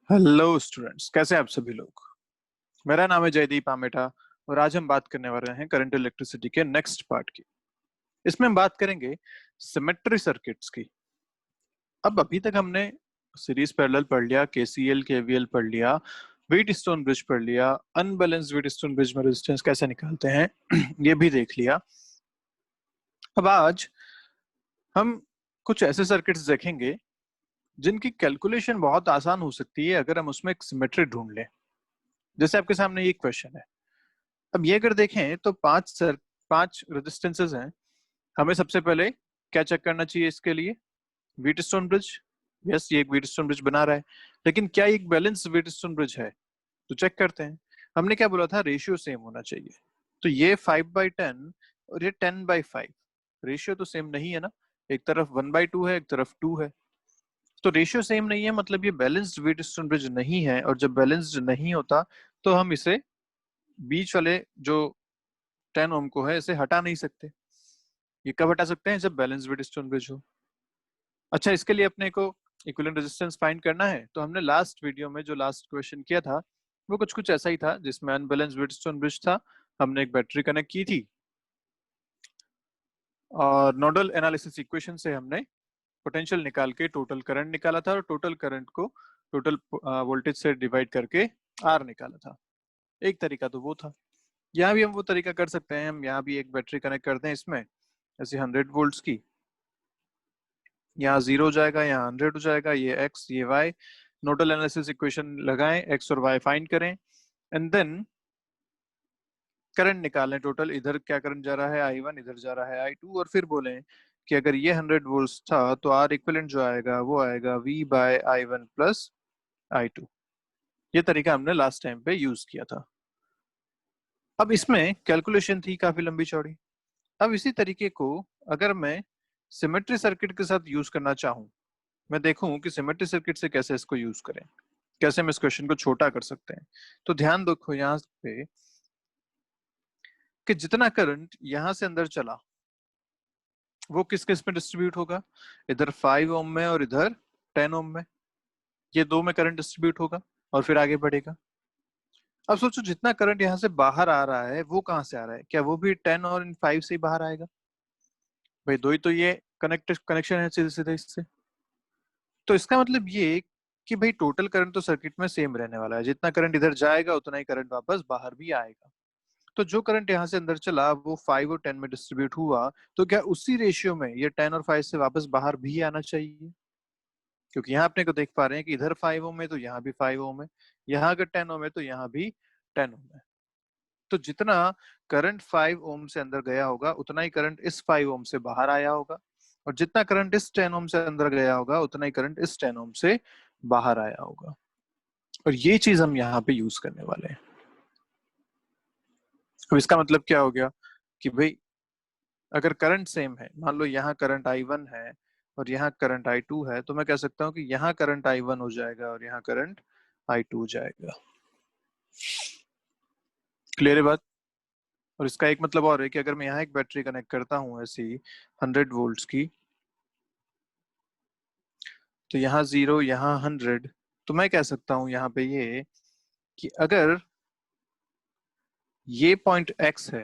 Hello students, कैसे हैं आप सभी लोग। मेरा नाम है जयदीप आमेठा और आज हम बात करने वाले हैं करंट इलेक्ट्रिसिटी के नेक्स्ट पार्ट की। इसमें हम बात करेंगे सिमेट्री सर्किट्स की। अब अभी तक हमने सीरीज पैरेलल पढ़ लिया, केसीएल केवीएल पढ़ लिया, व्हीटस्टोन ब्रिज पढ़ लिया, अनबैलेंस्ड व्हीटस्टोन ब्रिज में रेजिस्टेंस कैसे निकालते हैं ये भी देख लिया। अब आज हम कुछ ऐसे सर्किट्स देखेंगे जिनकी कैलकुलेशन बहुत आसान हो सकती है अगर हम उसमें एक सिमेट्री ढूंढ लें। जैसे आपके सामने ये क्वेश्चन है। अब ये अगर देखें तो पांच रेजिस्टेंसेस हैं। हमें सबसे पहले क्या चेक करना चाहिए इसके लिए? Wheatstone bridge. यस, ये एक व्हीटस्टोन ब्रिज बना रहा है, लेकिन क्या ये एक बैलेंस व्हीटस्टोन ब्रिज है? तो चेक करते हैं। हमने क्या बोला था? रेशियो सेम होना चाहिए। तो ये 5/10 और ये 10/5, रेशियो तो सेम नहीं है ना। एक तरफ 1/2 है, एक तरफ 2 है। तो रेशियो सेम नहीं है, मतलब ये बैलेंस्ड व्हीटस्टोन ब्रिज नहीं है। और जब बैलेंस्ड नहीं होता तो हम इसे बीच वाले जो 10 ओम को है इसे हटा नहीं सकते। ये कब हटा सकते हैं? जब बैलेंस व्हीटस्टोन ब्रिज हो। अच्छा, इसके लिए अपने को इक्विवेलेंट रेजिस्टेंस फाइंड करना है। तो हमने लास्ट वीडियो में जो लास्ट क्वेश्चन किया था वो कुछ ऐसा ही था, जिसमें अनबैलेंस व्हीटस्टोन ब्रिज था। हमने एक बैटरी कनेक्ट की थी और नोडल एनालिसिस इक्वेशन से हमने पोटेंशियल निकाल के टोटल करंट निकाला था और टोटल करंट को टोटल वोल्टेज से डिवाइड करके आर निकाला था। एक तरीका तो वो था। यहाँ भी हम वो तरीका कर सकते हैं। हम यहाँ भी एक बैटरी कनेक्ट करते हैं इसमें, ऐसे 100 वोल्ट्स की। यहाँ 0 हो जाएगा, यहाँ 100 हो जाएगा, ये x ये y। नोडल एनालिसिस इक्वेशन लगाएं, x और y फाइंड करें एंड देन करंट निकालें। टोटल इधर क्या करंट जा रहा है? I1, इधर जा रहा है I2। और फिर बोलें कि अगर ये 100 वोल्ट्स था तो R इक्विवेलेंट जो आएगा वो आएगा V/I1 प्लस I2। ये तरीका हमने लास्ट टाइम पे यूज किया था। अब इसमें कैलकुलेशन थी काफी लंबी चौड़ी। अब इसी तरीके को अगर मैं सिमेट्री सर्किट के साथ यूज करना चाहूँ, मैं देखूं कि सिमेट्री सर्किट से कैसे इसको यूज करें, कैसे हम इस क्वेश्चन को छोटा कर सकते हैं। तो ध्यान देखो यहाँ पे कि जितना करंट यहाँ से अंदर चला वो किस किस में डिस्ट्रीब्यूट होगा? इधर 5 ओम में और इधर 10 ओम में। ये दो में करंट डिस्ट्रीब्यूट होगा और फिर आगे बढ़ेगा। अब सोचो, जितना करंट यहाँ से बाहर आ रहा है वो कहाँ से आ रहा है? क्या वो भी 10 और इन 5 से ही बाहर आएगा? भाई दो ही तो ये कनेक्शन है सीधे सीधे इससे। तो इसका मतलब ये कि भाई टोटल करंट तो सर्किट में सेम रहने वाला है। जितना करंट इधर जाएगा उतना ही करंट वापस बाहर भी आएगा। तो जो करंट यहाँ से अंदर चला वो 5 और 10 में डिस्ट्रीब्यूट हुआ, तो क्या उसी रेशियो में ये 10 और 5 से वापस बाहर भी आना चाहिए? क्योंकि यहाँ अपने को देख पा रहे हैं कि इधर 5 ओम है तो यहाँ भी 5 ओम है, यहाँ अगर 10 ओम है तो यहाँ भी 10 ओम है। तो जितना करंट 5 ओम से अंदर गया होगा उतना ही करंट इस 5 ओम से बाहर आया होगा, और जितना करंट इस 10 ओम से अंदर गया होगा उतना ही करंट इस 10 ओम से बाहर आया होगा। और ये चीज हम यहाँ पे यूज करने वाले हैं। तो इसका मतलब क्या हो गया कि भाई अगर करंट सेम है, मान लो यहाँ करंट I1 है और यहाँ करंट I2 है, तो मैं कह सकता हूँ कि यहाँ करंट I1 हो जाएगा और यहाँ करंट I2 हो जाएगा। क्लियर है बात? और इसका एक मतलब और है कि अगर मैं यहाँ एक बैटरी कनेक्ट करता हूँ ऐसी 100 वोल्ट्स की, तो यहाँ 0 यहाँ 100, तो मैं कह सकता हूँ यहाँ पे ये कि अगर ये पॉइंट X है,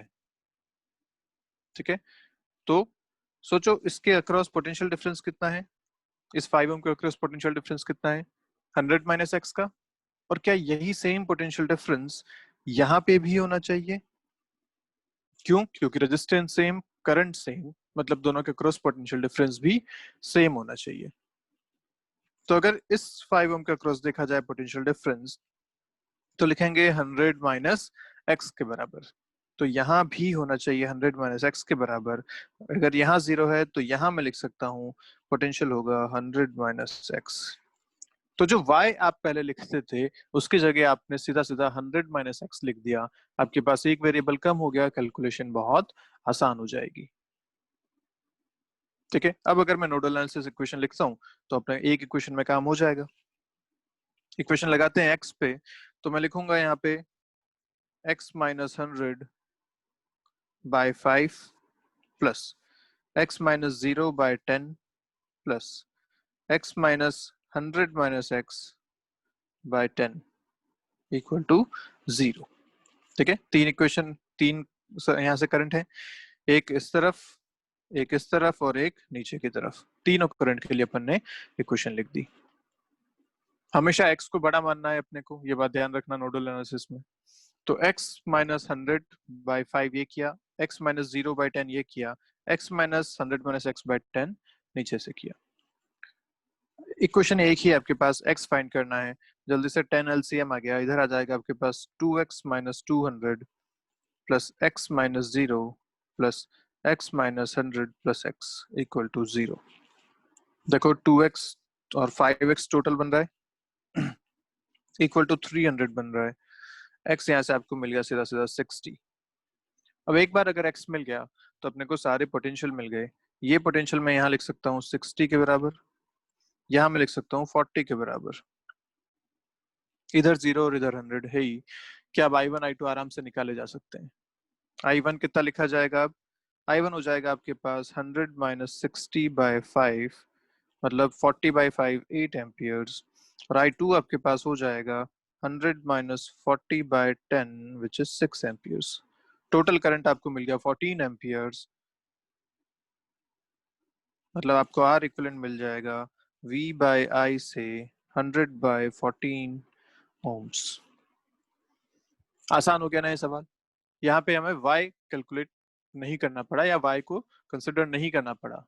ठीक है, तो सोचो इसके अक्रॉस पोटेंशियल डिफरेंस कितना है? इस 5 ओम के अक्रॉस पोटेंशियल डिफरेंस कितना है? 100 माइनस एक्स का। और क्या यही सेम पोटेंशियल डिफरेंस यहाँ पे भी होना चाहिए? क्यों? क्योंकि रेजिस्टेंस सेम, करंट सेम, मतलब दोनों के क्रॉस पोटेंशियल डिफरेंस भी सेम होना चाहिए। तो अगर इस 5 ओम के क्रॉस देखा जाए पोटेंशियल डिफरेंस, तो लिखेंगे 100 माइनस एक्स के बराबर। तो यहाँ भी होना चाहिए 100 माइनस एक्स के बराबर। अगर यहाँ 0 है तो यहाँ मैं लिख सकता हूँ पोटेंशियल होगा 100 माइनस एक्स। तो जो y आप पहले लिखते थे उसकी जगह आपने सीधा सीधा 100 माइनस एक्स लिख दिया। आपके पास एक वेरिएबल कम हो गया, कैलकुलेशन बहुत आसान हो जाएगी। ठीक है, अब अगर मैं नोडल एनालिसिस इक्वेशन लिखता हूँ तो अपना एक इक्वेशन में काम हो जाएगा। इक्वेशन लगाते हैं x पे, तो मैं लिखूंगा यहाँ पे x minus 100 by 5 plus x minus 0 by 10 plus x minus 100 minus x by 10 equal to 0। ठीक है, तीन इक्वेशन, तीन यहाँ से करंट है, एक इस तरफ, एक इस तरफ और एक नीचे की तरफ। तीनों करंट के लिए अपन ने इक्वेशन लिख दी। हमेशा x को बड़ा मानना है अपने को, ये बात ध्यान रखना नोडल एनालिसिस में। तो x माइनस 100/5 ये किया, x माइनस 0/10 ये किया, x minus 100 minus x by 10 नीचे से किया। इक्वेशन एक ही है आपके पास, x फाइंड करना है। जल्दी से 10 LCM आ गया, इधर आ जाएगा आपके पास 2x minus 200 plus x minus 0 plus x minus 100 plus x equal to 0। देखो 2x और 5x टोटल बन रहा है इक्वल टू 300 बन रहा है। x यहाँ से आपको मिल गया सीधा सीधा 60। अब एक बार अगर x मिल गया तो अपने को सारे पोटेंशियल मिल गए। ये पोटेंशियल मैं यहाँ लिख सकता हूँ 60 के बराबर, यहाँ मैं लिख सकता हूँ 40 के बराबर, इधर 0 और इधर 100 है ही। क्या अब I1 I2 आराम से निकाले जा सकते हैं। I1 कितना लिखा जाएगा अब, I1 हो जाएगा आपके पास 100 माइनस 60/5 मतलब 40/5 8 एम्पियर्स, और I2 आपके पास हो जाएगा 100 minus 40/10 which is 6 amperes. Total current आपको मिल गया 14 एम्पियर्स, मतलब आपको R इक्विवेलेंट मिल जाएगा V/I से 100/14 ओम्स। आसान हो गया ना ये सवाल। यहाँ पे हमें y कैलकुलेट नहीं करना पड़ा या y को कंसिडर नहीं करना पड़ा।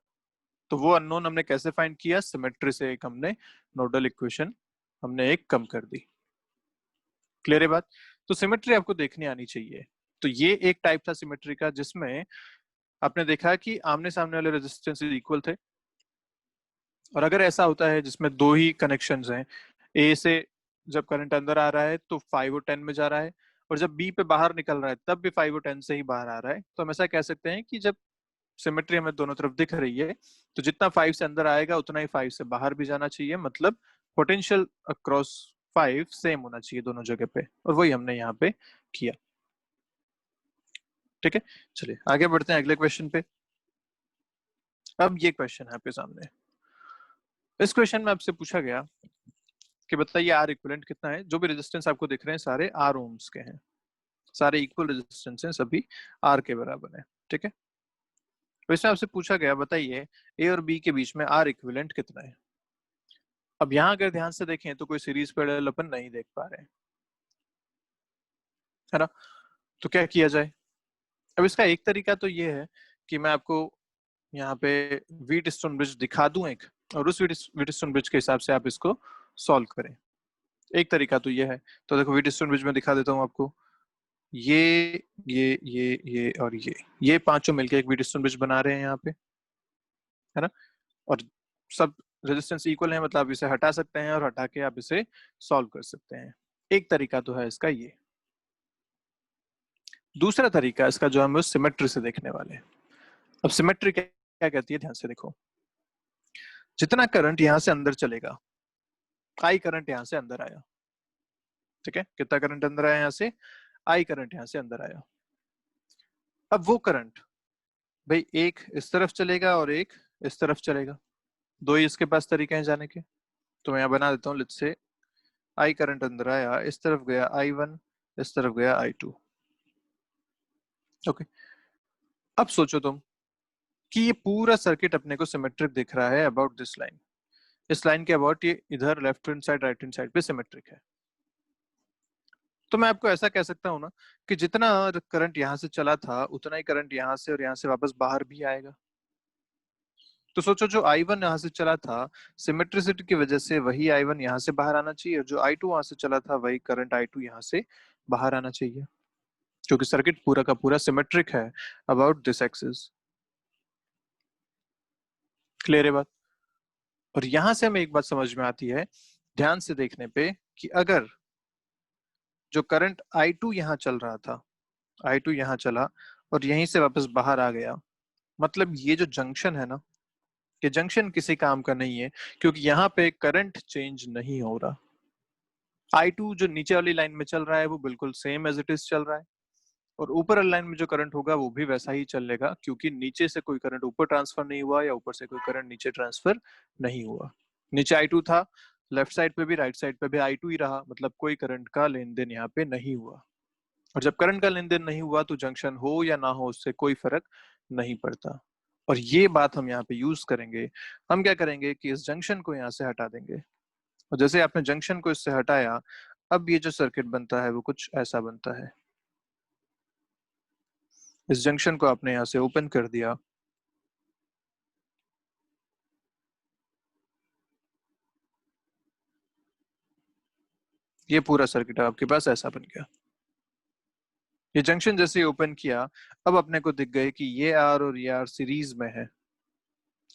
तो वो अननोन हमने कैसे फाइंड किया, सिमेट्री से एक हमने नोडल इक्वेशन हमने एक कम कर दी। क्लियर है बात। तो सिमेट्री आपको देखनी आनी चाहिए। तो ये एक टाइप था सिमेट्री का जिसमें आपने देखा कि आमने सामने वाले रेजिस्टेंस इक्वल थे, और अगर ऐसा होता है जिसमें दो ही कनेक्शंस हैं, ए से जब करंट अंदर आ रहा है तो 5 और 10 में जा रहा है, और जब बी पे बाहर निकल रहा है तब भी 5 और 10 से ही बाहर आ रहा है, तो हम ऐसा कह सकते हैं कि जब सिमेट्री हमें दोनों तरफ दिख रही है तो जितना 5 से अंदर आएगा उतना ही 5 से बाहर भी जाना चाहिए, मतलब पोटेंशियल अक्रॉस 5 सेम होना चाहिए दोनों जगह पे, और वही हमने यहाँ पे किया। ठीक है, चलिए आगे बढ़ते हैं अगले क्वेश्चन पे। अब ये क्वेश्चन है आपके सामने। इस क्वेश्चन में आपसे पूछा गया कि बताइए आर इक्विवेलेंट कितना है। जो भी रेजिस्टेंस आपको दिख रहे हैं सारे आर ओम्स के हैं, सारे इक्वल रेजिस्टेंस हैं, सभी आर के बराबर है। ठीक है, तो इसमें आपसे पूछा गया बताइए ए और बी के बीच में आर इक्विवेलेंट कितना है। अब यहाँ अगर ध्यान से देखें तो कोई सीरीज पैरेलल अपन नहीं देख पा रहे हैं, है ना। तो क्या किया जाए। अब इसका एक तरीका तो ये है कि मैं आपको यहाँ पे व्हीटस्टोन ब्रिज दिखा दूं एक, और उस व्हीटस्टोन ब्रिज के हिसाब से आप इसको सॉल्व करें। एक तरीका तो ये है। तो देखो व्हीटस्टोन ब्रिज में दिखा देता हूँ आपको। ये और ये पांचों मिलकर एक व्हीटस्टोन ब्रिज बना रहे हैं यहाँ पे, है ना। और सब रेजिस्टेंस इक्वल है, मतलब आप इसे हटा सकते हैं और हटा के आप इसे सॉल्व कर सकते हैं। एक तरीका तो है इसका ये। दूसरा तरीका इसका जो हम सिमेट्री से देखने वाले हैं। अब सिमेट्री क्या कहती है, ध्यान से देखो। जितना करंट यहां से अंदर चलेगा, आई करंट यहां से अंदर आया, ठीक है, कितना करंट अंदर आया यहां से, आई करंट यहां से अंदर आया। अब वो करंट भाई एक इस तरफ चलेगा और एक इस तरफ चलेगा, दो ही इसके पास तरीके हैं जाने के। तो मैं यहाँ बना देता हूँ, लेट्स से आई करंट अंदर आया, इस तरफ गया I1, इस तरफ गया I2। ओके, अब सोचो तुम कि ये पूरा सर्किट अपने को सिमेट्रिक दिख रहा है अबाउट दिस लाइन। इस लाइन के अबाउट ये इधर left hand side right hand side पे सिमेट्रिक है। तो मैं आपको ऐसा कह सकता हूँ ना कि जितना करंट यहाँ से चला था उतना ही करंट यहाँ से और यहाँ से वापस बाहर भी आएगा। तो सोचो जो I1 यहाँ से चला था, सिमेट्रिसिटी की वजह से वही I1 यहाँ से बाहर आना चाहिए, और जो I2 वहां से चला था वही करंट I2 यहाँ से बाहर आना चाहिए, क्योंकि सर्किट पूरा का पूरा सिमेट्रिक है अबाउट दिस एक्सिस। क्लियर है बात। और यहां से हमें एक बात समझ में आती है ध्यान से देखने पे कि अगर जो करंट I2 यहाँ चल रहा था, I2 यहाँ चला और यहीं से वापस बाहर आ गया, मतलब ये जो जंक्शन है ना, ये जंक्शन किसी काम का नहीं है, क्योंकि यहाँ पे करंट चेंज नहीं हो रहा। I2 जो नीचे वाली लाइन में चल रहा है वो बिल्कुल सेम एज इट इज चल रहा है, और ऊपर वाली लाइन में जो करंट होगा वो भी वैसा ही चलेगा, क्योंकि नीचे से कोई करंट ऊपर ट्रांसफर नहीं हुआ या ऊपर से कोई करंट नीचे ट्रांसफर नहीं हुआ। नीचे I2 था लेफ्ट साइड पे भी राइट साइड पे भी I2 ही रहा, मतलब कोई करंट का लेन देन यहाँ पे नहीं हुआ। और जब करंट का लेन देन नहीं हुआ तो जंक्शन हो या ना हो उससे कोई फर्क नहीं पड़ता। और ये बात हम यहाँ पे यूज करेंगे। हम क्या करेंगे कि इस जंक्शन को यहाँ से हटा देंगे, और जैसे आपने जंक्शन को इससे हटाया, अब ये जो सर्किट बनता है वो कुछ ऐसा बनता है। इस जंक्शन को आपने यहाँ से ओपन कर दिया, ये पूरा सर्किट आपके पास ऐसा बन गया। ये जंक्शन जैसे ओपन किया, अब अपने को दिख गए कि ये आर और ये आर सीरीज में है,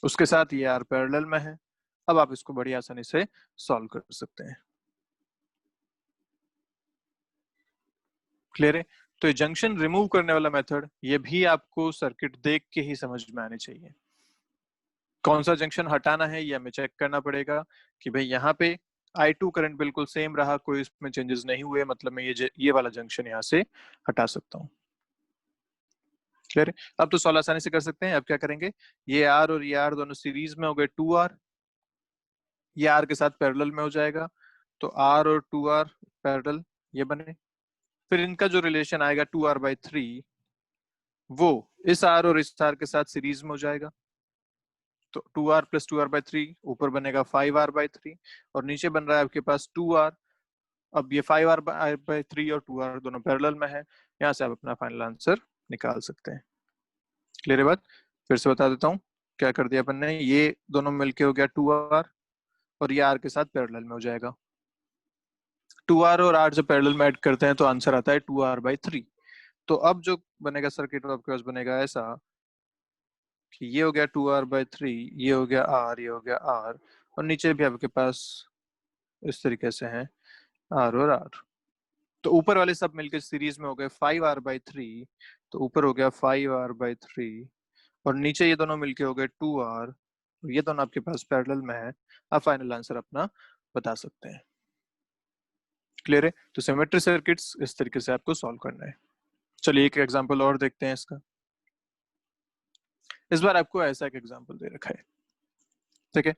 उसके साथ ये आर पैरेलल में है। अब आप इसको बड़ी आसानी से सॉल्व कर सकते हैं। क्लियर है? तो ये जंक्शन रिमूव करने वाला मेथड, ये भी आपको सर्किट देख के ही समझ में आने चाहिए। कौन सा जंक्शन हटाना है ये हमें चेक करना पड़ेगा कि भाई यहाँ पे I2 करंट बिल्कुल सेम रहा, कोई इसमें चेंजेस नहीं हुए, मतलब मैं ये वाला जंक्शन यहाँ से हटा सकता हूँ। क्लियर है? अब तो सॉल्व आसानी से कर सकते हैं। अब क्या करेंगे, ये आर और ये आर दोनों सीरीज में हो गए 2R, ये आर के साथ पैरेलल में हो जाएगा, तो आर और 2R पैरेलल ये बने। फिर इनका जो रिलेशन आएगा 2R/3, वो इस आर और इस आर के साथ सीरीज में हो जाएगा, तो 2R + 2R/3 ऊपर बनेगा 5R/3, और नीचे बन रहा है आपके पास 2R। अब ये 5R/3 और 2R दोनों पैरेलल में है, यहाँ से आप अपना फाइनल आंसर निकाल सकते हैं। क्लियर है बात? फिर से बता देता हूँ क्या कर दिया अपन ने। ये दोनों मिलके हो गया 2R, और ये R के साथ पैरेलल में हो जाएगा। 2R और R जब पैरेलल में ऐड करते हैं तो आंसर आता है 2R/3। तो अब जो बनेगा सर्किट आपके पास बनेगा ऐसा कि ये हो गया 2R/3, ये हो गया R, ये हो गया R, और नीचे भी आपके पास इस तरीके से हैं R और R। तो ऊपर वाले सब मिलकर सीरीज में हो गए 5R/3, तो ऊपर हो गया 5R/3, और नीचे ये दोनों मिलके हो गए 2R, ये दोनों आपके पास पैरेलल में है। आप फाइनल आंसर अपना बता सकते हैं। क्लियर है? तो सिमेट्री सर्किट्स इस तरीके से आपको सॉल्व करना है। चलिए एक एग्जांपल और देखते हैं इसका। इस बार आपको ऐसा एक एग्जांपल दे रखा है, ठीक है?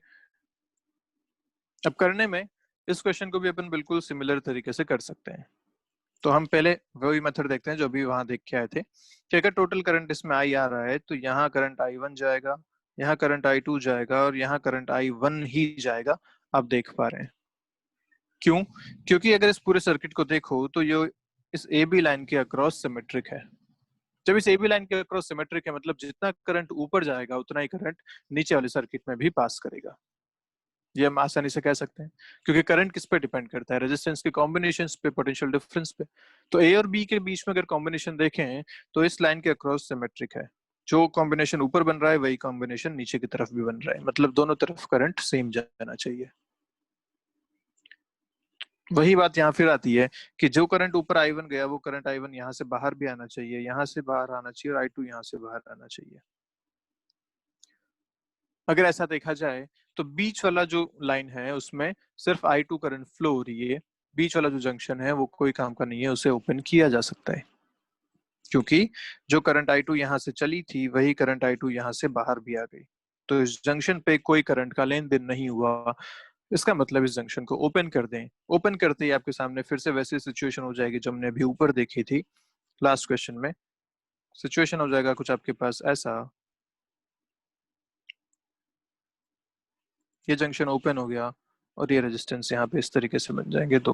अब करने में इस क्वेश्चन को भी अपन बिल्कुल सिमिलर तरीके से कर सकते हैं। तो हम पहले वही मेथड देखते हैं जो अभी वहां देख के आए थे कि अगर टोटल करंट इसमें आई आ रहा है तो यहाँ करंट I1 जाएगा, यहाँ करंट I2 जाएगा, और यहाँ करंट I1 ही जाएगा। आप देख पा रहे हैं क्यों? क्योंकि अगर इस पूरे सर्किट को देखो तो ये इस ए बी लाइन के अक्रॉस सिमेट्रिक है। जब इस ए बी लाइन के अक्रॉस सिमेट्रिक है, मतलब जितना करंट ऊपर जाएगा उतना ही करंट नीचे वाले सर्किट में भी पास करेगा। ये हम आसानी से कह सकते हैं, क्योंकि करंट किस पे डिपेंड करता है? रेजिस्टेंस के कॉम्बिनेशन पे, पोटेंशियल डिफरेंस पे। तो ए और बी के बीच में अगर कॉम्बिनेशन देखें तो इस लाइन के अक्रॉस सिमेट्रिक है। जो कॉम्बिनेशन ऊपर बन रहा है वही कॉम्बिनेशन नीचे की तरफ भी बन रहा है, मतलब दोनों तरफ करंट सेम जाना चाहिए। वही बात यहाँ फिर आती है कि जो करंट ऊपर I1 गया वो करंट I1 यहाँ से बाहर भी आना चाहिए, यहाँ से बाहर आना चाहिए, और I2 यहाँ से बाहर आना चाहिए। अगर ऐसा देखा जाए तो बीच वाला जो लाइन है उसमें सिर्फ I2 करंट फ्लो हो रही है। बीच वाला जो जंक्शन है वो कोई काम का नहीं है, उसे ओपन किया जा सकता है, क्योंकि जो करंट I2 यहाँ से चली थी वही करंट I2 यहाँ से बाहर भी आ गई। तो इस जंक्शन पे कोई करंट का लेन देन नहीं हुआ। इसका मतलब इस जंक्शन को ओपन कर दें। ओपन करते ही आपके सामने फिर से वैसी सिचुएशन हो जाएगी जो हमने अभी ऊपर देखी थी लास्ट क्वेश्चन में। सिचुएशन हो जाएगा कुछ आपके पास ऐसा, ये जंक्शन ओपन हो गया और ये रेजिस्टेंस यहाँ पे इस तरीके से बन जाएंगे दो।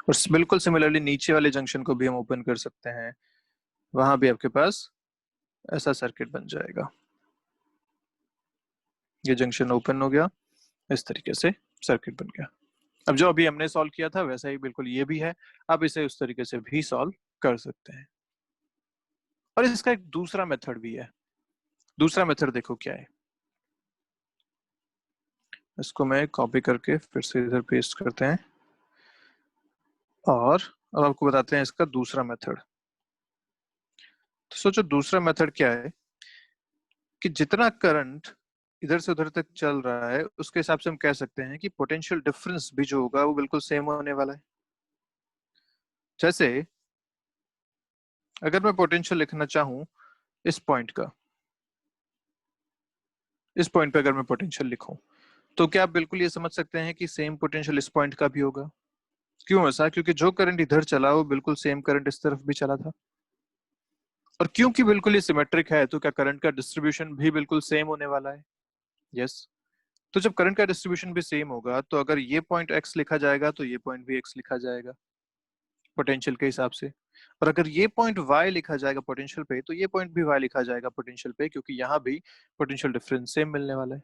और बिल्कुल सिमिलरली नीचे वाले जंक्शन को भी हम ओपन कर सकते हैं, वहां भी आपके पास ऐसा सर्किट बन जाएगा। ये जंक्शन ओपन हो गया, इस तरीके से सर्किट बन गया। अब जो अभी हमने सॉल्व किया था वैसा ही बिल्कुल ये भी है, आप इसे उस तरीके से भी सॉल्व कर सकते हैं। और इसका एक दूसरा मेथड भी है। दूसरा मेथड देखो क्या है, इसको मैं कॉपी करके फिर से इधर पेस्ट करते हैं, और अब आपको बताते हैं इसका दूसरा मेथड। तो सोचो दूसरा मेथड क्या है कि जितना करंट इधर से उधर तक चल रहा है उसके हिसाब से हम कह सकते हैं कि पोटेंशियल डिफरेंस भी जो होगा वो बिल्कुल सेम होने वाला है। जैसे अगर मैं पोटेंशियल लिखना चाहूं इस पॉइंट का, इस पॉइंट पे अगर मैं पोटेंशियल लिखूं तो क्या आप बिल्कुल ये समझ सकते हैं कि सेम पोटेंशियल इस पॉइंट का भी होगा? क्यों ऐसा? क्योंकि जो करंट इधर चला वो बिल्कुल सेम करंट इस तरफ भी चला था। और क्योंकि बिल्कुल ये सिमेट्रिक है तो क्या करंट का डिस्ट्रीब्यूशन भी बिल्कुल सेम होने वाला है? यस। तो जब करंट का डिस्ट्रीब्यूशन भी सेम होगा तो अगर ये पॉइंट एक्स लिखा जाएगा तो ये पॉइंट भी एक्स लिखा जाएगा पोटेंशियल के हिसाब से। और अगर ये पॉइंट वाई लिखा जाएगा पोटेंशियल पे तो ये पॉइंट भी वाई लिखा जाएगा पोटेंशियल पे, क्योंकि यहाँ भी पोटेंशियल डिफरेंस सेम मिलने वाला है।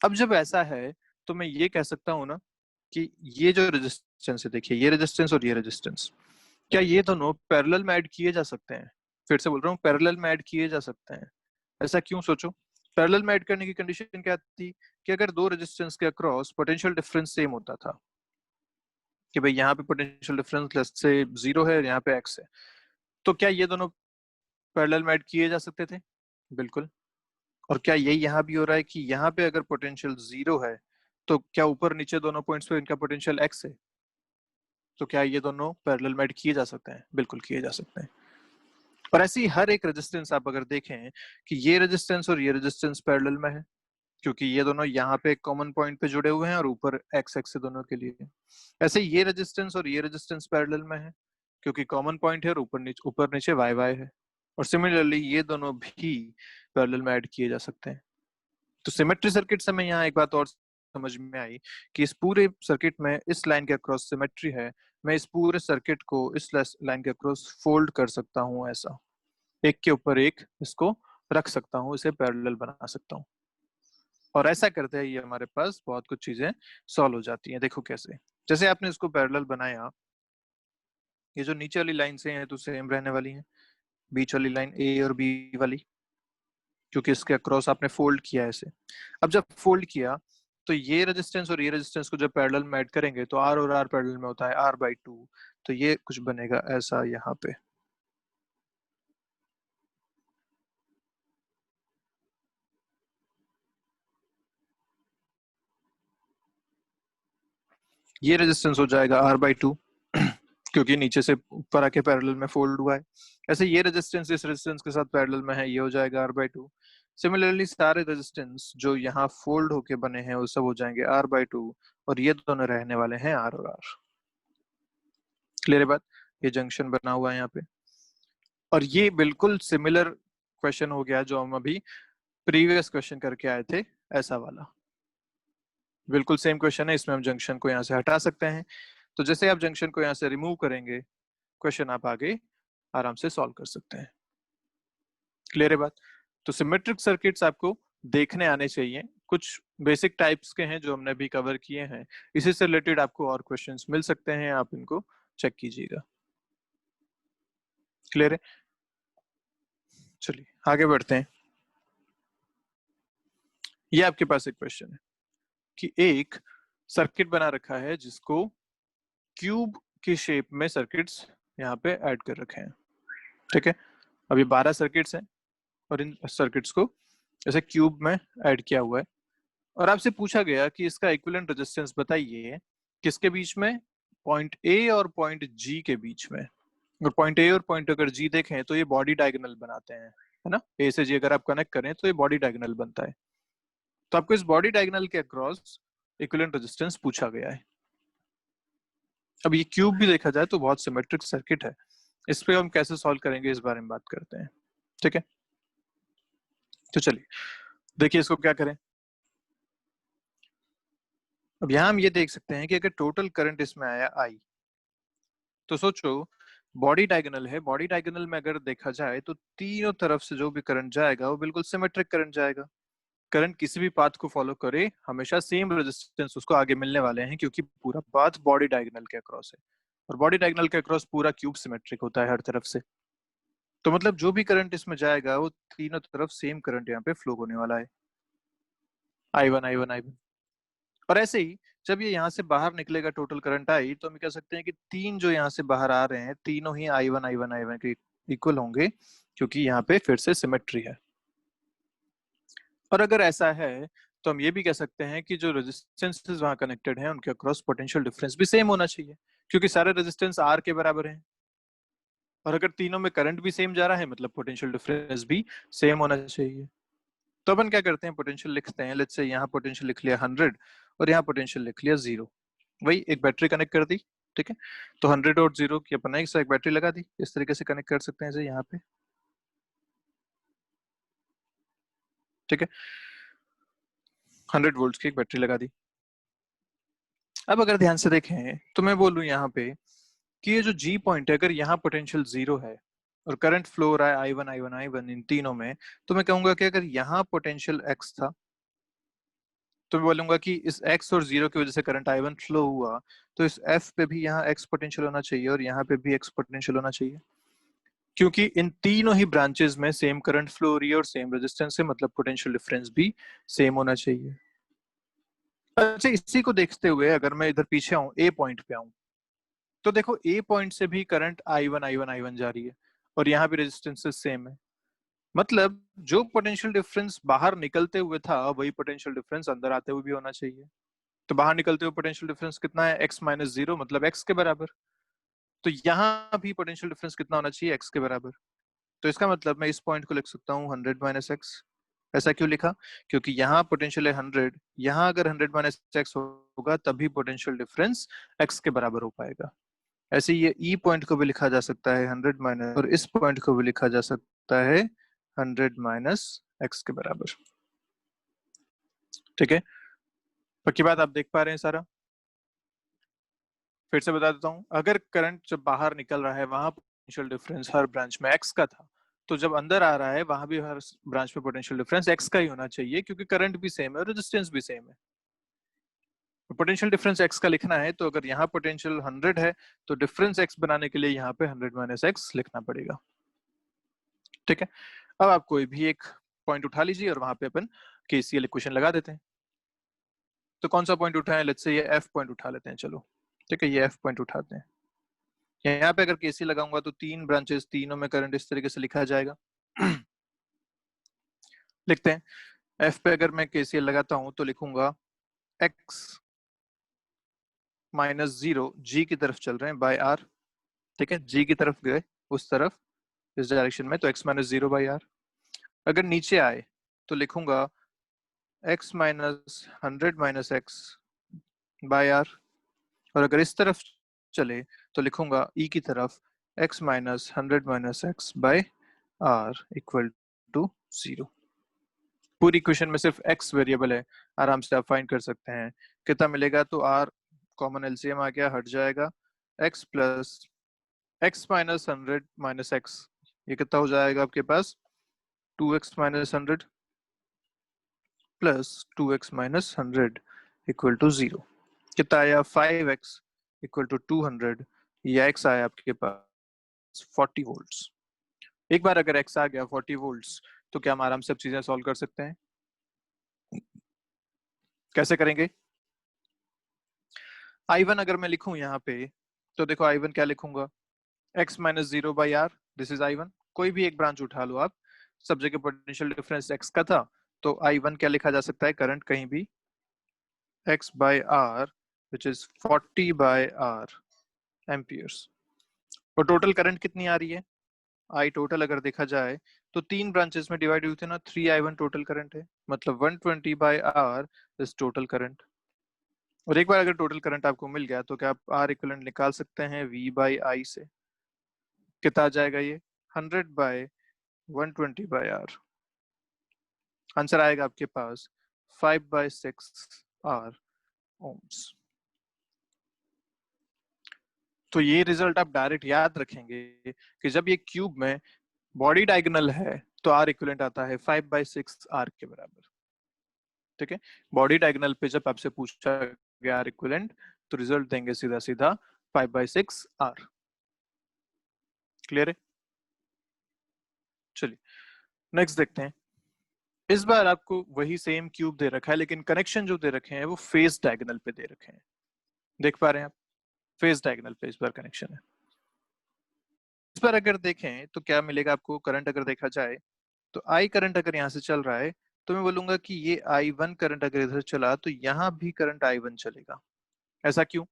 अब जब ऐसा है तो मैं ये कह सकता हूँ ना कि ये जो रेजिस्टेंस है, देखिए ये रेजिस्टेंस और ये रेजिस्टेंस, क्या ये दोनों पैरेलल में ऐड किए जा सकते हैं? फिर से बोल रहा हूँ, पैरेलल में ऐड किए जा सकते हैं। ऐसा क्यों? सोचो, पैरेलल में ऐड करने की कंडीशन क्या थी कि अगर दो रेजिस्टेंस के अक्रॉस पोटेंशियल डिफरेंस सेम होता था, कि भाई यहाँ पे पोटेंशियल डिफरेंस लेस से 0 है और यहाँ पे x है, तो क्या ये दोनों पैरेलल में ऐड किए जा सकते थे? बिल्कुल। और क्या यही यहाँ भी हो रहा है कि यहाँ पे अगर पोटेंशियल 0 है तो क्या ऊपर नीचे दोनों पॉइंट्स पे इनका पोटेंशियल x है? तो क्या ये दोनों पैरेलल में ऐड किए जा सकते हैं? बिल्कुल किए जा सकते हैं। और ऐसी हर एक रेजिस्टेंस आप अगर देखें कि ये रेजिस्टेंस और ये रेजिस्टेंस पैरेलल में है, क्योंकि ये दोनों यहाँ पे एक कॉमन पॉइंट पे जुड़े हुए हैं और ऊपर एक्स एक्स है दोनों के लिए। ऐसे ये रेजिस्टेंस और ये रेजिस्टेंस पैरेलल में है, क्योंकि कॉमन पॉइंट है और ऊपर नीचे वाई वाई है। और सिमिलरली ये दोनों भी पैरेलल में ऐड किए जा सकते हैं। तो सिमेट्री सर्किट से मैं यहाँ एक बात और समझ में आई कि इस पूरे सर्किट में इस लाइन के अक्रॉस सिमेट्री है। मैं इस पूरे सर्किट को इस लाइन के अक्रॉस फोल्ड कर सकता हूँ, ऐसा एक के ऊपर एक इसको रख सकता हूँ, इसे पैरेलल बना सकता हूँ। और ऐसा करते हैं ये हमारे पास बहुत कुछ चीजें सॉल्व हो जाती हैं। देखो कैसे, जैसे आपने इसको पैरेलल बनाया, ये जो नीचे वाली लाइन से हैं तो सेम रहने वाली हैं, बीच वाली लाइन ए और बी वाली, क्योंकि इसके अक्रॉस आपने फोल्ड किया है इसे। अब जब फोल्ड किया तो ये रेजिस्टेंस और ये रेजिस्टेंस को जब पैरेलल में ऐड करेंगे तो आर और आर पैरेलल में होता है R/2, तो ये कुछ बनेगा ऐसा यहाँ पे। ये रेजिस्टेंस हो जाएगा R/2 क्योंकि नीचे से ऊपर आके पैरेलल में फोल्ड हुआ है। ऐसे ये रेजिस्टेंस इस रेजिस्टेंस के साथ पैरेलल में है, ये हो जाएगा R/2। सिमिलरली सारे रेजिस्टेंस जो यहाँ फोल्ड होके बने हैं वो सब हो जाएंगे R/2, और ये दोनों रहने वाले हैं R और R। क्लियर है बात? ये जंक्शन बना हुआ है यहाँ पे। और ये बिल्कुल सिमिलर क्वेश्चन हो गया जो हम अभी प्रीवियस क्वेश्चन करके आए थे, ऐसा वाला बिल्कुल सेम क्वेश्चन है। इसमें हम जंक्शन को यहाँ से हटा सकते हैं। तो जैसे आप जंक्शन को यहाँ से रिमूव करेंगे, क्वेश्चन आप आगे आराम से सॉल्व कर सकते हैं। क्लियर है बात? तो सिमेट्रिक सर्किट्स आपको देखने आने चाहिए। कुछ बेसिक टाइप्स के हैं जो हमने अभी कवर किए हैं, इसी से रिलेटेड आपको और क्वेश्चंस मिल सकते हैं, आप इनको चेक कीजिएगा। क्लियर है? चलिए आगे बढ़ते हैं। ये आपके पास एक क्वेश्चन है कि एक सर्किट बना रखा है जिसको क्यूब की शेप में सर्किट्स यहाँ पे ऐड कर रखे हैं। ठीक है, अभी 12 सर्किट्स हैं और इन सर्किट्स को ऐसे क्यूब में ऐड किया हुआ है, और आपसे पूछा गया कि इसका इक्विवेलेंट रेजिस्टेंस बताइए किसके बीच में? पॉइंट ए और पॉइंट जी के बीच में। और पॉइंट ए और पॉइंट अगर जी देखें तो ये बॉडी डायगोनल बनाते हैं, है ना? ए से जी अगर आप कनेक्ट करें तो ये बॉडी डायगोनल बनता है। तो आपको इस बॉडी डायगोनल के अक्रॉस इक्विवेलेंट रेजिस्टेंस पूछा गया है। अब ये क्यूब भी देखा जाए तो बहुत सिमेट्रिक सर्किट है, इस पे हम कैसे सॉल्व करेंगे इस बारे में बात करते हैं। ठीक है, तो चलिए देखिए इसको क्या करें। अब यहाँ हम ये देख सकते हैं कि अगर टोटल करंट इसमें आया आई, तो सोचो बॉडी डायगोनल है, बॉडी डायगोनल में अगर देखा जाए तो तीनों तरफ से जो भी करंट जाएगा वो बिल्कुल सिमेट्रिक करंट जाएगा। करंट किसी भी पाथ को फॉलो करे हमेशा सेम रेजिस्टेंस उसको आगे मिलने वाले हैं, क्योंकि पूरा पाथ बॉडी डायगोनल के अक्रॉस है, और बॉडी डायगोनल के अक्रॉस पूरा क्यूब सिमेट्रिक होता है हर तरफ से। तो मतलब जो भी करंट इसमें जाएगा वो तीनों तरफ सेम करंट यहाँ पे फ्लो होने वाला है, I1 I1 I1। और ऐसे ही जब ये यहाँ से बाहर निकलेगा टोटल करंट आई, तो हम कह सकते हैं कि तीन जो यहाँ से बाहर आ रहे हैं तीनों ही I1 I1 I1 के इक्वल होंगे, क्योंकि यहाँ पे फिर से सिमेट्री है। और अगर ऐसा है तो हम ये भी कह सकते हैं कि जो रेजिस्टेंसेस वहां कनेक्टेड हैं उनके अक्रॉस पोटेंशियल डिफरेंस भी सेम होना चाहिए, क्योंकि सारे रेजिस्टेंस आर के बराबर हैं। और अगर तीनों में करंट भी सेम जा रहा है मतलब पोटेंशियल डिफरेंस भी सेम होना चाहिए। तो अपन क्या करते हैं, पोटेंशियल लिखते हैं। लेट्स से यहाँ पोटेंशियल लिख लिया 100 और यहाँ पोटेंशियल लिख लिया 0। वही एक बैटरी कनेक्ट कर दी, ठीक है। तो 100 और 0 की अपन एक बैटरी लगा दी। इस तरीके से कनेक्ट कर सकते हैं इसे यहाँ पे, ठीक है। 100 वोल्ट की एक बैटरी लगा दी। अब अगर ध्यान से देखें तो मैं बोलूं यहाँ पे कि ये जो जी पॉइंट है, अगर यहाँ पोटेंशियल 0 है और करंट फ्लो हो रहा है I1 I1 I1 इन तीनों में, तो मैं कहूंगा कि अगर यहाँ पोटेंशियल x था तो मैं बोलूंगा कि इस x और 0 की वजह से करंट I1 फ्लो हुआ, तो इस f पे भी यहाँ x पोटेंशियल होना चाहिए और यहाँ पे भी x पोटेंशियल होना चाहिए, क्योंकि इन तीनों ही ब्रांचेस में सेम करंट फ्लो हो रही है और सेम रेजिस्टेंस है, मतलब पोटेंशियल डिफरेंस भी सेम होना चाहिए। अच्छा, इसी को देखते हुए अगर मैं इधर पीछे आऊं, ए पॉइंट पे आऊं, तो देखो ए पॉइंट से भी करंट I1 जा रही है और यहाँ भी रेजिस्टेंसेस सेम है। मतलब जो पोटेंशियल डिफरेंस बाहर निकलते हुए था वही पोटेंशियल डिफरेंस अंदर आते हुए भी होना चाहिए। तो बाहर निकलते हुए पोटेंशियल डिफरेंस कितना है, x माइनस 0, मतलब x के बराबर। तो यहाँ भी पोटेंशियल डिफरेंस कितना होना चाहिए, x के बराबर। तो इसका मतलब मैं इस पॉइंट को लिख सकता हूँ 100 माइनस एक्स। ऐसा क्यों लिखा, क्योंकि यहाँ पोटेंशियल है 100, यहाँ अगर 100 माइनस एक्स होगा तभी पोटेंशियल डिफरेंस x के बराबर हो पाएगा। ऐसे ये ई पॉइंट को भी लिखा जा सकता है 100 माइनस, और इस पॉइंट को भी लिखा जा सकता है 100 माइनस एक्स के बराबर, ठीक है। पक्की बात, आप देख पा रहे हैं सारा। फिर से बता देता हूँ, अगर करंट जब बाहर निकल रहा है वहां पोटेंशियल डिफरेंस हर ब्रांच में एक्स का था, तो जब अंदर आ रहा है वहां भी हर ब्रांच में पोटेंशियल डिफरेंस एक्स का ही होना चाहिए, क्योंकि करंट भी सेम है और रेजिस्टेंस भी सेम है। पोटेंशियल डिफरेंस एक्स का लिखना है तो अगर यहाँ पोटेंशियल 100 है तो डिफरेंस एक्स बनाने के लिए यहाँ पे 100 माइनस एक्स लिखना पड़ेगा, ठीक है। अब आप कोई भी एक पॉइंट उठा लीजिए और वहां पे अपन केसीएल इक्वेशन लगा देते हैं। तो कौन सा पॉइंट उठाएं, लेट्स से ये एफ पॉइंट उठा लेते हैं, चलो ठीक है, ये एफ पॉइंट उठाते हैं। यहाँ पे अगर केसीएल लगाऊंगा तो तीन ब्रांचेस, तीनों में करंट इस तरीके से लिखा जाएगा। लिखते हैं, एफ पे अगर मैं केसीएल लगाता हूं तो लिखूंगा एक्स माइनस 0 जी की तरफ चल रहे हैं बाय आर, ठीक है, जी की तरफ गए उस तरफ, इस डायरेक्शन में, तो एक्स माइनस 0 बाई आर। अगर नीचे आए तो लिखूंगा x minus 100 minus x by R, और अगर इस तरफ चले तो लिखूंगा ई की तरफ x minus 100 minus x by R equal to 0। पूरी इक्वेशन में सिर्फ x वेरिएबल है, आराम से आप फाइंड कर सकते हैं कितना मिलेगा। तो r कॉमन एलसीएम आ गया, हट जाएगा, x plus x minus 100 minus x, ये कितना हो जाएगा आपके पास, 2x minus 100 plus 2x minus 100 equal to 0। कितना आया, 5x इक्वल टू 200, या x आया आपके पास 40 वोल्ट्स। एक बार अगर x आ गया 40 वोल्ट्स तो क्या हम आराम से अब चीजें सॉल्व कर सकते हैं। कैसे करेंगे, I1 अगर मैं लिखूं यहाँ पे तो देखो I1 क्या लिखूंगा, x minus 0 by R, this is I1। कोई भी एक ब्रांच उठा लो आप, सब जगह पोटेंशियल डिफरेंस x का था, तो I1 क्या लिखा जा सकता है, करंट कहीं भी x by r which is 40 by r amperes. और टोटल करंट कितनी आ रही है, I टोटल अगर देखा जाए तो तीन ब्रांचेस में डिवाइड हुई थी ना, 3I1 टोटल करंट है, मतलब 120 by r is total current. और एक बार अगर टोटल करंट आपको मिल गया तो क्या आप आर इक्विवेलेंट निकाल सकते हैं V बाई आई से, कितना आ जाएगा ये, 100 बाय 120 बाय आर, आंसर आएगा आपके पास 5 बाय 6 आर ओम्स। तो ये रिजल्ट आप डायरेक्ट याद रखेंगे कि जब ये क्यूब में बॉडी डायगोनल है तो आर इक्विवेलेंट आता है 5 बाय 6 आर के बराबर, ठीक है। बॉडी डायगोनल पे जब आपसे पूछा गया आर इक्विवेलेंट तो रिजल्ट देंगे सीधा सीधा 5 बाय 6 आर। क्लियर है, चलिए नेक्स्ट देखते हैं। इस बार आपको वही सेम क्यूब दे रखा है, लेकिन कनेक्शन जो दे रखे हैं वो फेस डायगोनल पे दे रखे हैं, देख पा रहे हैं आप, फेस डायगोनल पे इस बार कनेक्शन है। इस बार अगर देखें तो क्या मिलेगा आपको, करंट अगर देखा जाए तो आई करंट अगर यहाँ से चल रहा है तो मैं बोलूंगा कि ये I1 करंट अगर इधर चला तो यहाँ भी करंट I1 चलेगा। ऐसा क्यों,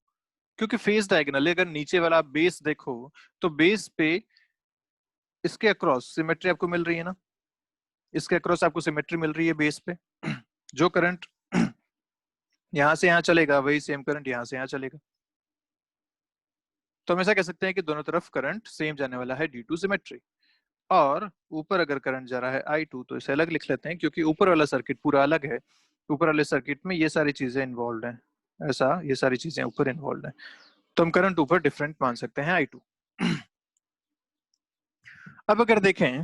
क्योंकि फेस डायगोनल है। अगर नीचे वाला बेस देखो तो बेस पे इसके अक्रॉस सिमेट्री आपको मिल रही है ना, इसके अक्रॉस आपको सिमेट्री मिल रही है बेस पे। जो करंट यहां से यहां चलेगा वही सेम करंट यहां से यहां चलेगा। तो हम ऐसा कह सकते हैं कि दोनों तरफ करंट सेम जाने वाला है ड्यू टू सिमेट्री। और ऊपर अगर करंट जा रहा है I2 तो इसे अलग लिख लेते हैं, क्योंकि ऊपर वाला सर्किट पूरा अलग है। ऊपर वाले सर्किट में ये सारी चीजें इन्वॉल्व हैं, ऐसा ये सारी चीजें ऊपर इन्वॉल्व हैं, तो हम करंट ऊपर डिफरेंट मान सकते हैं I2। अब अगर देखें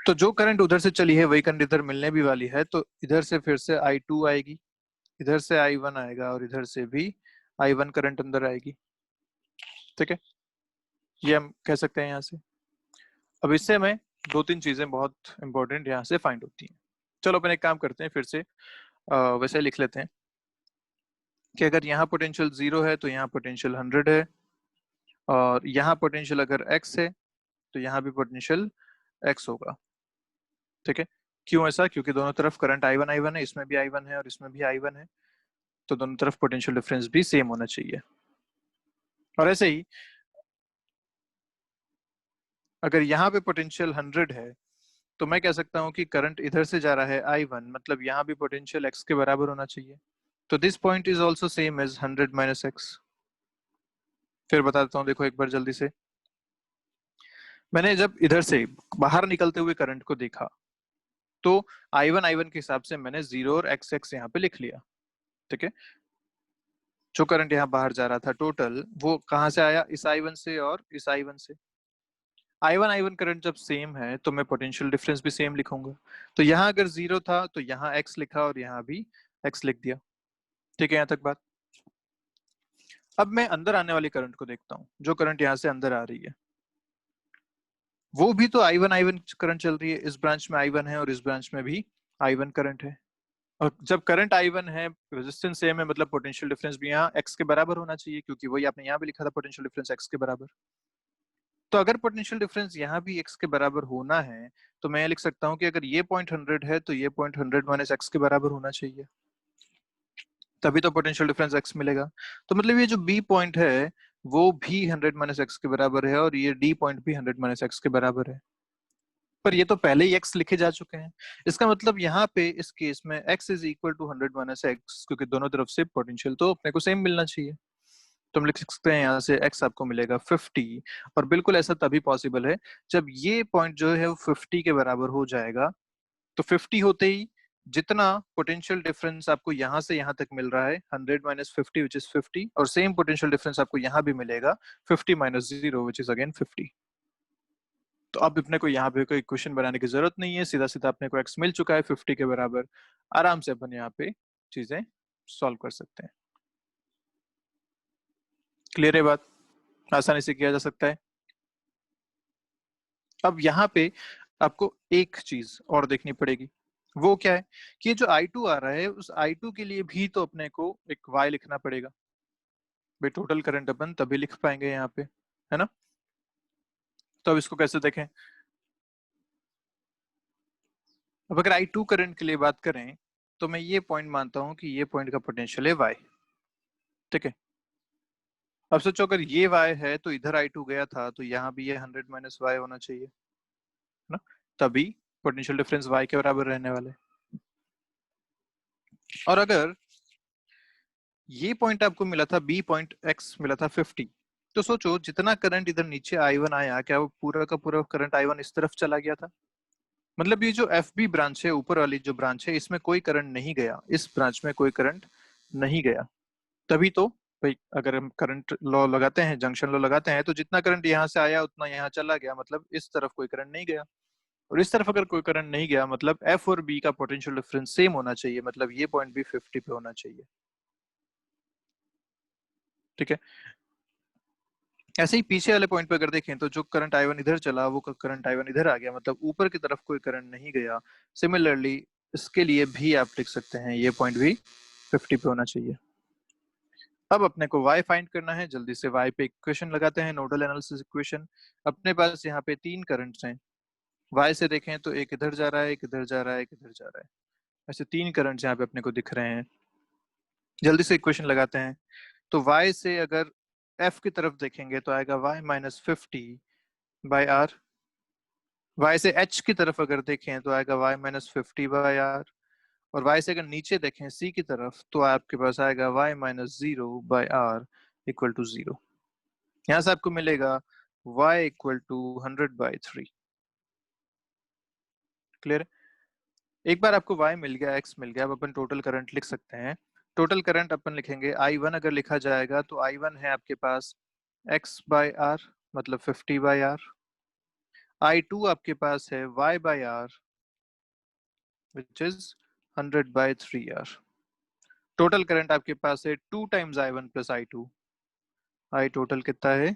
तो जो करंट उधर से चली है वही करंट इधर मिलने भी वाली है, तो इधर से फिर से I2 आएगी, इधर से I1 आएगा और इधर से भी I1 करंट अंदर आएगी। ठीक है, ये हम कह सकते हैं यहाँ से। अब इससे हमें दो तीन चीजें बहुत इंपॉर्टेंट यहाँ से फाइंड होती हैं। चलो अपन एक काम करते हैं, फिर से वैसे लिख लेते हैं कि अगर यहाँ पोटेंशियल 0 है तो यहाँ पोटेंशियल 100 है, और यहाँ पोटेंशियल अगर x है तो यहाँ भी पोटेंशियल x होगा। ठीक है, क्यों ऐसा? क्योंकि दोनों तरफ करंट I1 है, इसमें भी I1 है और इसमें भी I1 है, तो दोनों तरफ पोटेंशियल डिफरेंस भी सेम होना चाहिए। और ऐसे ही अगर यहाँ पे पोटेंशियल 100 है तो मैं कह सकता हूँ कि करंट इधर से जा रहा है I1, मतलब यहाँ भी पोटेंशियल x के बराबर होना चाहिए। तो this point is also same as 100 minus x. फिर बता देता हूँ, देखो एक बार जल्दी से। मैंने जब इधर से बाहर निकलते हुए करंट को देखा तो I1 के हिसाब से मैंने 0 और x यहाँ पे लिख लिया। ठीक है, जो करंट यहाँ बाहर जा रहा था टोटल, वो कहाँ से आया? इस I1 से और इस I1 से। I1 करंट जब सेम है तो मैं पोटेंशियल डिफरेंस भी सेम लिखूंगा। तो यहाँ अगर 0 था तो यहाँ x लिखा और यहाँ भी x लिख दिया। ठीक है, यहाँ तक बात। अब मैं अंदर आने वाली करंट को देखता हूँ, जो करंट यहाँ से अंदर आ रही है वो भी तो I1 करंट चल रही है। इस ब्रांच में I1 है और इस ब्रांच में भी I1 करंट है। और जब करंट I1 है, रेजिस्टेंस सेम है, मतलब पोटेंशियल डिफरेंस भी यहाँ x के बराबर होना चाहिए, क्योंकि वही आपने यहाँ भी लिखा था, पोटेंशियल डिफरेंस x के बराबर। तो अगर पोटेंशियल डिफरेंस यहाँ भी x के बराबर होना है तो मैं लिख सकता हूँ कि अगर ये पॉइंट 100 है तो ये पॉइंट 100 माइनस एक्स के बराबर होना चाहिए, तभी तो पोटेंशियल डिफरेंस x मिलेगा। तो मतलब ये जो b पॉइंट है वो भी 100 माइनस एक्स के बराबर है, और ये d पॉइंट भी 100 माइनस एक्स के बराबर है। पर ये तो पहले ही x लिखे जा चुके हैं, इसका मतलब यहाँ पे इस केस में x is equal to 100 minus x, क्योंकि दोनों तरफ से पोटेंशियल तो अपने को सेम मिलना चाहिए। तो हम लिख सकते हैं यहाँ से x आपको मिलेगा 50, और बिल्कुल ऐसा तभी पॉसिबल है जब ये पॉइंट जो है वो 50 के बराबर हो जाएगा। तो 50 होते ही जितना पोटेंशियल डिफरेंस आपको यहाँ से यहाँ तक मिल रहा है 100 माइनस 50 विच इज 50, और सेम पोटेंशियल डिफरेंस आपको यहाँ भी मिलेगा 50 माइनस 0 विच इज अगेन 50। तो अब अपने को यहाँ पे कोई इक्वेशन बनाने की जरूरत नहीं है, सीधा सीधा अपने को x मिल चुका है 50 के बराबर। आराम से अपन यहाँ पे चीजें सॉल्व कर सकते हैं। क्लियर है बात? आसानी से किया जा सकता है। अब यहाँ पे आपको एक चीज और देखनी पड़ेगी, वो क्या है कि जो I2 आ रहा है उस I2 के लिए भी तो अपने को एक y लिखना पड़ेगा भाई। टोटल करंट अपन तभी लिख पाएंगे यहाँ पे, है ना? तो अब इसको कैसे देखें? अब अगर I2 करंट के लिए बात करें तो मैं ये पॉइंट मानता हूं कि ये पॉइंट का पोटेंशियल है y। ठीक है, अब सोचो अगर ये y है तो इधर I2 गया था तो यहाँ भी ये 100 माइनस y होना चाहिए, है ना? तभी पोटेंशियल डिफरेंस y के बराबर रहने वाले। और अगर ये पॉइंट आपको मिला था b पॉइंट x मिला था 50, तो सोचो जितना करंट इधर नीचे I1 आया, क्या वो पूरा का पूरा करंट I1 इस तरफ चला गया था? मतलब ये जो FB ब्रांच है, ऊपर वाली जो ब्रांच है, इसमें कोई करंट नहीं गया, इस ब्रांच में कोई करंट नहीं गया। तभी तो भाई अगर हम करंट लॉ लगाते हैं, जंक्शन लॉ लगाते हैं, तो जितना करंट यहाँ से आया उतना यहाँ चला गया, मतलब इस तरफ कोई करंट नहीं गया। और इस तरफ अगर कोई करंट नहीं गया मतलब F और B का पोटेंशियल डिफरेंस सेम होना चाहिए, मतलब ये पॉइंट भी 50 पे होना चाहिए। ठीक है, ऐसे ही पीछे वाले पॉइंट पे अगर देखें तो जो करंट I1 इधर चला वो करंट I1 इधर आ गया, मतलब ऊपर की तरफ कोई करंट नहीं गया। सिमिलरली इसके लिए भी आप लिख सकते हैं ये पॉइंट भी 50 पे होना चाहिए। अब अपने को y फाइंड करना है, जल्दी से y पे इक्वेशन लगाते हैं, नोडल एनालिसिस इक्वेशन। अपने पास यहाँ पे तीन करंट्स हैं, y से देखें तो एक इधर जा रहा है, एक इधर जा रहा है, एक इधर जा रहा है, ऐसे तीन करंट्स यहाँ पे अपने को दिख रहे हैं। जल्दी से इक्वेशन लगाते हैं। तो y से अगर f की तरफ देखेंगे तो आएगा y minus 50 by R. y से h की तरफ अगर देखें तो आएगा y माइनस 50/r, और y से अगर नीचे देखें c की तरफ तो आपके पास आएगा y minus 0/r equal to 0। यहाँ से आपको मिलेगा y इक्वल टू 100/3। क्लियर? एक बार आपको y मिल गया, x मिल गया, अब अपन टोटल करंट लिख सकते हैं। टोटल करंट अपन लिखेंगे I1 अगर लिखा जाएगा तो I1 है आपके पास x/r मतलब 50/r। I2 आपके पास है y/r which is 100/3r। Total current आपके पास है 2 times I1 plus I2। I total कितना है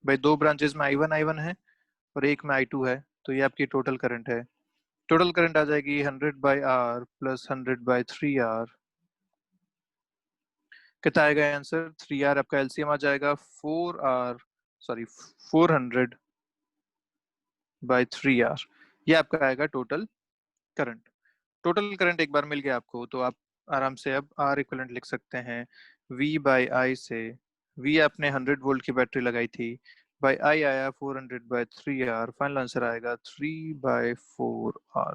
भाई? दो ब्रांचेस में I1 है और एक में I2 है, तो ये आपकी टोटल करंट है। टोटल करंट आ जाएगी 100/r प्लस 100/3r। कितना आएगा आंसर? 3r आपका एलसीएम आ जाएगा 4r, सॉरी 400/3r। ये आपका आएगा टोटल करंट। टोटल करंट एक बार मिल गया आपको तो आप आराम से अब आर इक्विवेलेंट लिख सकते हैं V/I से। V आपने 100 वोल्ट की बैटरी लगाई थी, बाई आई आया 400/3r, फाइनल आंसर आएगा 3/4r।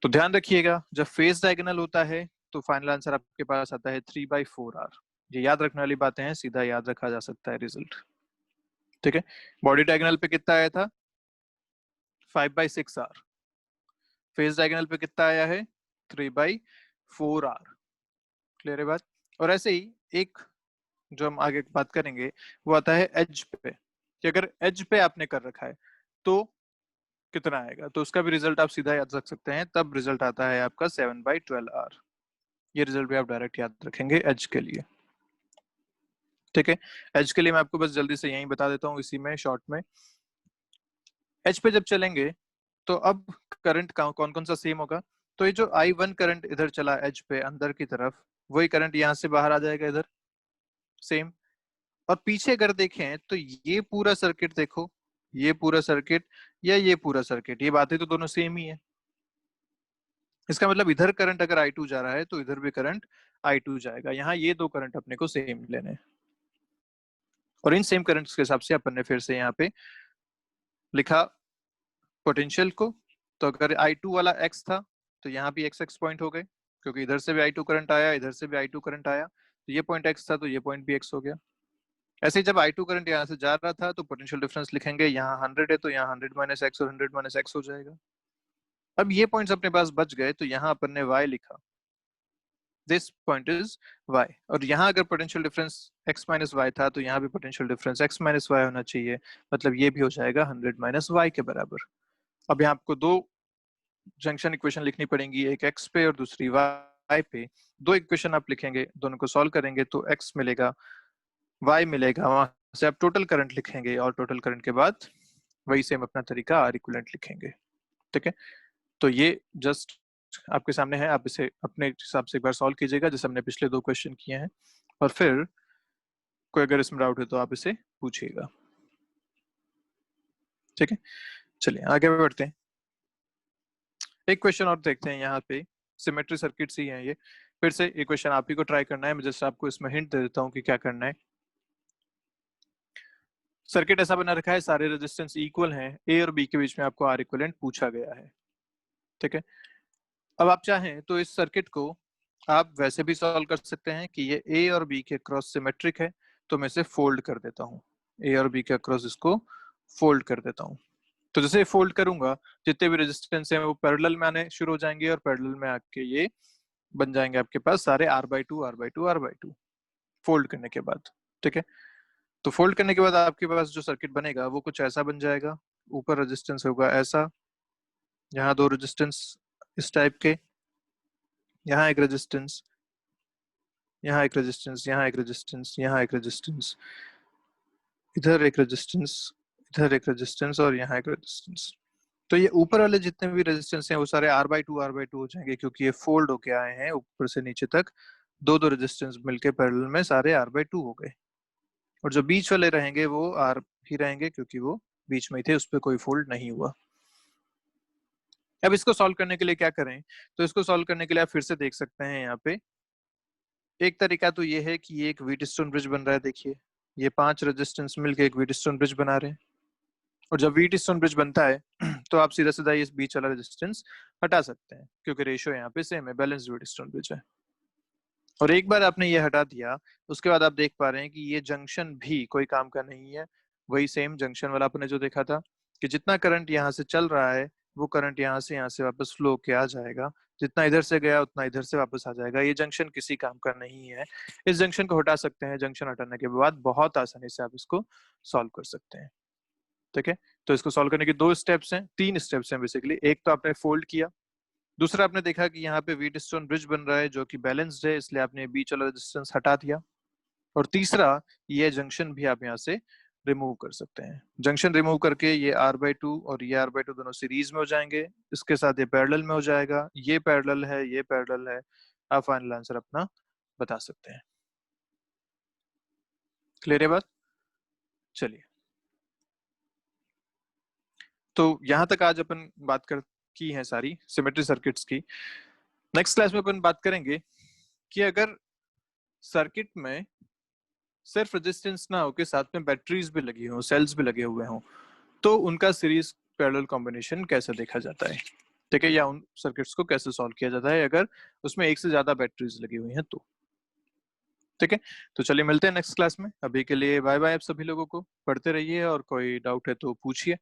तो ध्यान रखिएगा जब फेज डायगोनल होता है तो फाइनल आंसर आपके पास आता है 3/4r। ये याद रखने वाली बातें हैं, सीधा याद रखा जा सकता है रिजल्ट। ठीक है, बॉडी डायगोनल पे कितना आया था? 5/6r। फेज डायगोनल पे कितना आया है? 3/4r। क्लियर है बात? और ऐसे ही एक जो हम आगे बात करेंगे वो आता है एज पे, कि अगर एज पे आपने कर रखा है तो कितना आएगा, तो उसका भी रिजल्ट आप सीधा याद रख सकते हैं। तब रिजल्ट आता है आपका 7/12r। ये रिजल्ट भी आप डायरेक्ट याद रखेंगे एज के लिए। ठीक है, एज के लिए मैं आपको बस जल्दी से यही बता देता हूँ इसी में शॉर्ट में। एज पे जब चलेंगे तो अब करंट कौन कौन सा सेम होगा? तो ये जो I1 करंट इधर चला एज पे अंदर की तरफ, वही करंट यहाँ से बाहर आ जाएगा इधर, सेम। और पीछे अगर देखें तो ये पूरा सर्किट देखो, ये पूरा सर्किट या ये पूरा सर्किट, ये बातें तो दोनों सेम ही है। इसका मतलब इधर करंट अगर I2 जा रहा है तो इधर भी करंट I2 जाएगा। यहाँ ये दो करंट अपने को सेम लेने हैं, और इन सेम करंट्स के हिसाब से अपन ने फिर से यहाँ पे लिखा पोटेंशियल को। तो अगर I2 वाला x था तो यहाँ भी x पॉइंट हो गए, क्योंकि इधर से भी I2 करंट आया, इधर से भी I2 करंट आया, तो ये पॉइंट x था तो ये पॉइंट भी x हो गया। ऐसे ही जब I2 करंट यहाँ से जा रहा था तो पोटेंशियल डिफरेंस लिखेंगे, यहाँ 100 है तो यहाँ 100 माइनस एक्स और 100 माइनस एक्स हो जाएगा। अब ये पॉइंट्स अपने पास बच गए तो यहाँ अपन ने y लिखा, दिस पॉइंट इज y। और यहाँ अगर potential difference x minus y था तो यहाँ भी potential difference x minus y होना चाहिए, मतलब ये भी हो जाएगा 100 माइनस वाई के बराबर। अब यहाँ आपको दो जंक्शन इक्वेशन लिखनी पड़ेंगी, एक x पे और दूसरी y पे। दो इक्वेशन आप लिखेंगे, दोनों को सॉल्व करेंगे तो x मिलेगा, y मिलेगा, वहां से आप टोटल करंट लिखेंगे और टोटल करंट के बाद वही सेम अपना तरीका आर इक्विवेलेंट लिखेंगे। ठीक है, तो ये जस्ट आपके सामने है, आप इसे अपने हिसाब से एक बार सॉल्व कीजिएगा जैसे हमने पिछले दो क्वेश्चन किए हैं, और फिर कोई अगर इसमें डाउट है तो आप इसे पूछिएगा। ठीक है, चलिए आगे बढ़ते हैं। एक क्वेश्चन और देखते हैं यहाँ पे, सिमेट्री सर्किट्स ही है ये। फिर से एक क्वेश्चन आप ही को ट्राई करना है, मैं जस्ट आपको इसमें हिंट दे देता हूँ कि क्या करना है। सर्किट ऐसा बना रखा है, सारे रेजिस्टेंस इक्वल हैं, ए और बी के बीच में आपको आर इक्विवेलेंट पूछा गया है। ठीक है, अब आप चाहें तो इस सर्किट को आप वैसे भी सॉल्व कर सकते हैं कि ये ए और बी के क्रॉस सिमेट्रिक है, तो मैं इसे फोल्ड कर देता हूँ, ए और बी के क्रॉस इसको फोल्ड कर देता हूँ। तो जैसे फोल्ड करूंगा जितने भी रेजिस्टेंस हैं वो पैरेलल में आने शुरू हो जाएंगे, और पैरेलल में आके ये बन जाएंगे आपके पास सारे R/2 R/2 R/2 फोल्ड करने के बाद। ठीक है, तो फोल्ड करने के बाद आपके पास जो सर्किट बनेगा वो कुछ ऐसा बन जाएगा। ऊपर रेजिस्टेंस होगा ऐसा, यहाँ दो रेजिस्टेंस इस टाइप के, यहाँ एक रेजिस्टेंस, यहाँ एक रेजिस्टेंस, यहाँ एक रेजिस्टेंस, यहाँ एक रेजिस्टेंस, इधर एक रेजिस्टेंस, इधर एक रेजिस्टेंस और यहाँ एक रेजिस्टेंस। तो ये ऊपर वाले जितने भी रेजिस्टेंस हैं वो सारे R/2 हो जाएंगे, क्योंकि ये फोल्ड होके आए हैं ऊपर से नीचे तक। दो दो रेजिस्टेंस मिलके पैरेलल में सारे R/2 हो गए, और जो बीच वाले रहेंगे वो R ही रहेंगे, क्योंकि वो बीच में ही थे, उस पर कोई फोल्ड नहीं हुआ। अब इसको सॉल्व करने के लिए क्या करें? तो इसको सॉल्व करने के लिए आप फिर से देख सकते हैं यहाँ पे एक तरीका तो ये है कि ये एक व्हीटस्टोन ब्रिज बन रहा है। देखिए ये 5 रेजिस्टेंस मिलके एक व्हीटस्टोन ब्रिज बना रहे हैं। और जब व्हीट स्टोन ब्रिज बनता है तो आप सीधा सीधा इस बीच वाला रेजिस्टेंस हटा सकते हैं, क्योंकि रेशियो यहाँ पे सेम है, बैलेंस्ड व्हीट स्टोन ब्रिज है। और एक बार आपने ये हटा दिया, उसके बाद आप देख पा रहे हैं कि ये जंक्शन भी कोई काम का नहीं है। वही सेम जंक्शन वाला आपने जो देखा था कि जितना करंट यहाँ से चल रहा है वो करंट यहाँ से वापस फ्लो के आ जाएगा, जितना इधर से गया उतना इधर से वापस आ जाएगा। ये जंक्शन किसी काम का नहीं है। इस जंक्शन को हटा सकते हैं। जंक्शन हटाने के बाद बहुत आसानी से आप इसको सॉल्व कर सकते हैं। ठीक है, तो इसको सॉल्व करने के दो स्टेप्स हैं, तीन स्टेप्स हैं बेसिकली। एक तो आपने फोल्ड किया, दूसरा आपने देखा कि यहाँ पे व्हीट स्टोन ब्रिज बन रहा है जो कि बैलेंस्ड है, इसलिए आपने बीच वाला रेजिस्टेंस हटा दिया। और तीसरा, ये जंक्शन भी आप यहाँ से रिमूव कर सकते हैं। जंक्शन रिमूव करके ये R/2 और ये R/2 दोनों सीरीज में हो जाएंगे, इसके साथ ये पैरेलल में हो जाएगा। ये पैरेलल है, ये पैरेलल है। आप फाइनल आंसर अपना बता सकते हैं। क्लियर है बात? चलिए, तो यहां तक आज अपन बात कर की है सारी सिमेट्री सर्किट्स की। नेक्स्ट क्लास में अपन बात करेंगे कि अगर सर्किट में सिर्फ रेजिस्टेंस ना हो के साथ में बैटरीज भी लगी हो, सेल्स भी लगे हुए हों, तो उनका सीरीज पैरेलल कॉम्बिनेशन कैसे देखा जाता है। ठीक है, या उन सर्किट्स को कैसे सॉल्व किया जाता है अगर उसमें एक से ज्यादा बैटरीज लगी हुई हैं तो। ठीक है, तो चलिए मिलते हैं नेक्स्ट क्लास में। अभी के लिए बाय बाय आप सभी लोगों को। पढ़ते रहिए और कोई डाउट है तो पूछिए।